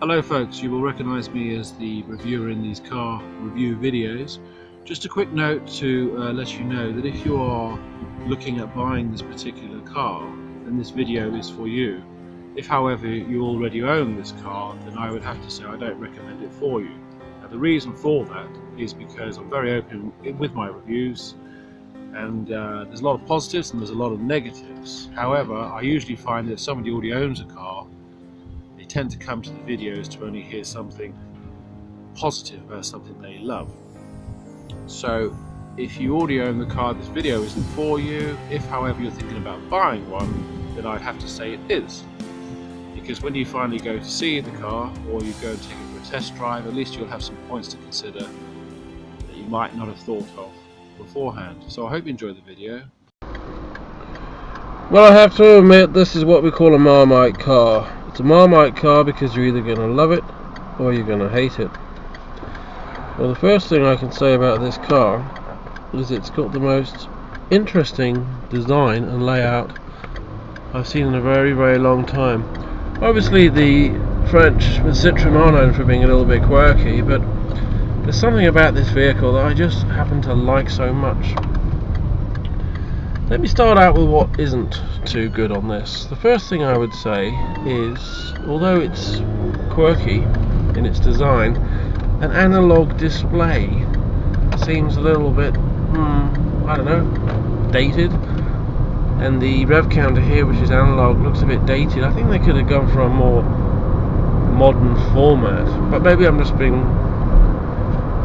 Hello folks, you will recognise me as the reviewer in these car review videos. Just a quick note to let you know that if you are looking at buying this particular car, then this video is for you. If however you already own this car, then I would have to say I don't recommend it for you. Now the reason for that is because I'm very open with my reviews, and there's a lot of positives and there's a lot of negatives. However, I usually find that if somebody already owns a car, they tend to come to the videos to only hear something positive about something they love. So if you already own the car, this video isn't for you. If however you're thinking about buying one, then I'd have to say it is. Because when you finally go to see the car, or you go and take it for a test drive, at least you'll have some points to consider that you might not have thought of beforehand. So I hope you enjoy the video. Well, I have to admit, this is what we call a Marmite car. It's a Marmite car because you're either going to love it or you're going to hate it. Well, the first thing I can say about this car is it's got the most interesting design and layout I've seen in a very, very long time. Obviously the French Citroen are known for being a little bit quirky, but there's something about this vehicle that I just happen to like so much. Let me start out with what isn't too good on this. The first thing I would say is, although it's quirky in its design, an analogue display seems a little bit, I don't know, dated. And the Rev Counter here, which is analogue, looks a bit dated. I think they could have gone for a more modern format, but maybe I'm just being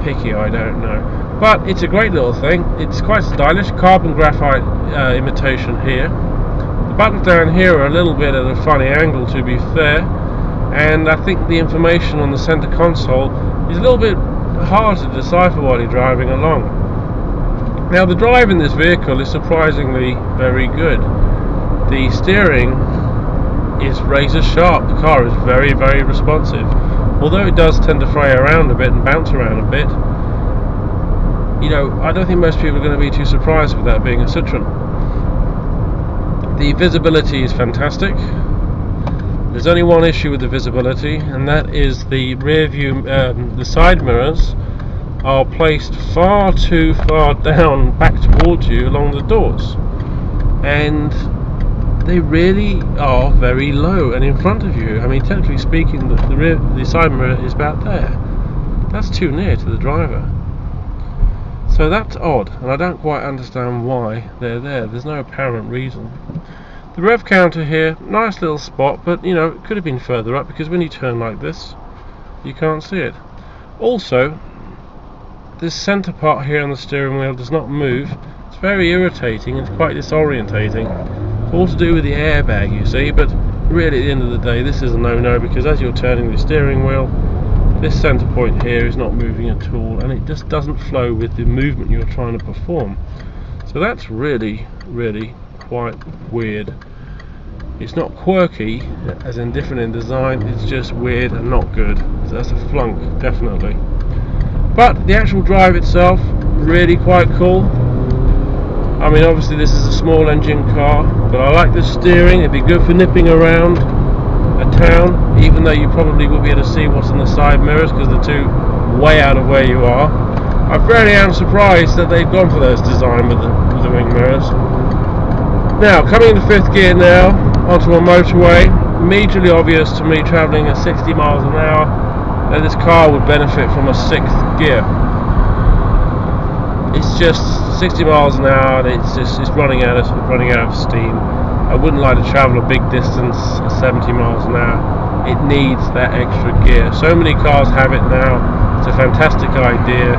picky, I don't know. But it's a great little thing. It's quite stylish. Carbon graphite imitation here. The buttons down here are a little bit at a funny angle, to be fair, and I think the information on the center console is a little bit hard to decipher while you're driving along. Now the drive in this vehicle is surprisingly very good. The steering is razor sharp. The car is very, very responsive. Although it does tend to fray around a bit and bounce around a bit, you know, I don't think most people are going to be too surprised with that being a Citroen. The visibility is fantastic. There's only one issue with the visibility, and that is the rear view, the side mirrors are placed far too far down back towards you along the doors, and they really are very low and in front of you. I mean, technically speaking, the side mirror is about there. That's too near to the driver. So that's odd, and I don't quite understand why they're there. There's no apparent reason. The Rev Counter here, nice little spot, but you know, it could have been further up, because when you turn like this, you can't see it. Also, this centre part here on the steering wheel does not move. It's very irritating, it's quite disorientating. It's all to do with the airbag, you see, but really at the end of the day this is a no-no, because as you're turning the steering wheel, this centre point here is not moving at all, and it just doesn't flow with the movement you're trying to perform. So that's really, really quite weird. It's not quirky, as in different in design, it's just weird and not good. So that's a flunk, definitely. But the actual drive itself, really quite cool. I mean, obviously this is a small engine car, but I like the steering. It'd be good for nipping around a town, even though you probably will be able to see what's in the side mirrors, because they're too way out of where you are. I really am surprised that they've gone for those design with the wing mirrors. Now, coming into fifth gear now, onto a motorway, immediately obvious to me travelling at 60 miles an hour that this car would benefit from a sixth gear. It's just 60 miles an hour, it's running out of steam. I wouldn't like to travel a big distance at 70 miles an hour. It needs that extra gear. So many cars have it now. It's a fantastic idea.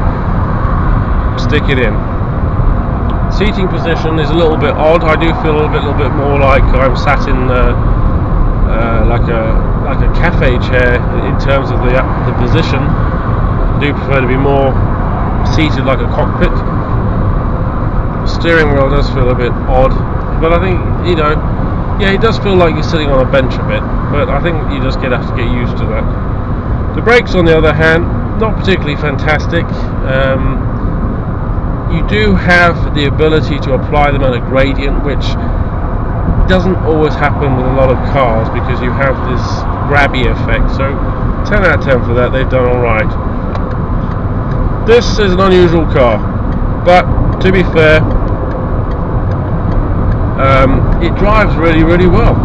Stick it in. Seating position is a little bit odd. I do feel a little bit more like I'm sat in like a cafe chair in terms of the position. I do prefer to be more seated like a cockpit. The steering wheel does feel a bit odd, but I think, you know, yeah, it does feel like you're sitting on a bench a bit, but I think you just have to get used to that. The brakes, on the other hand, not particularly fantastic. You do have the ability to apply them at a gradient, which doesn't always happen with a lot of cars because you have this grabby effect. So 10 out of 10 for that, they've done alright. This is an unusual car, but to be fair, it drives really, really well.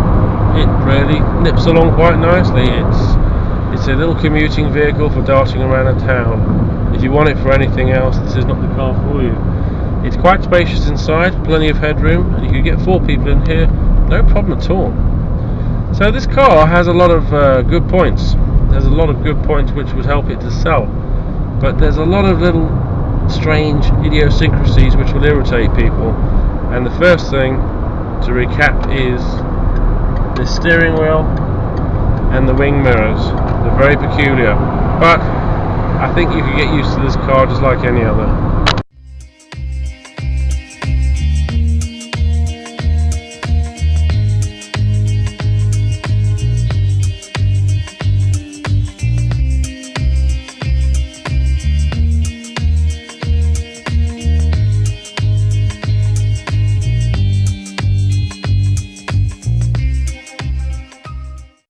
It really nips along quite nicely. It's a little commuting vehicle for darting around a town. If you want it for anything else, this is not the car for you. It's quite spacious inside, plenty of headroom, and you can get 4 people in here, no problem at all. So this car has a lot of good points. There's a lot of good points which would help it to sell, but there's a lot of little strange idiosyncrasies which will irritate people. And the first thing to recap is the steering wheel and the wing mirrors. They're very peculiar, but I think you can get used to this car just like any other.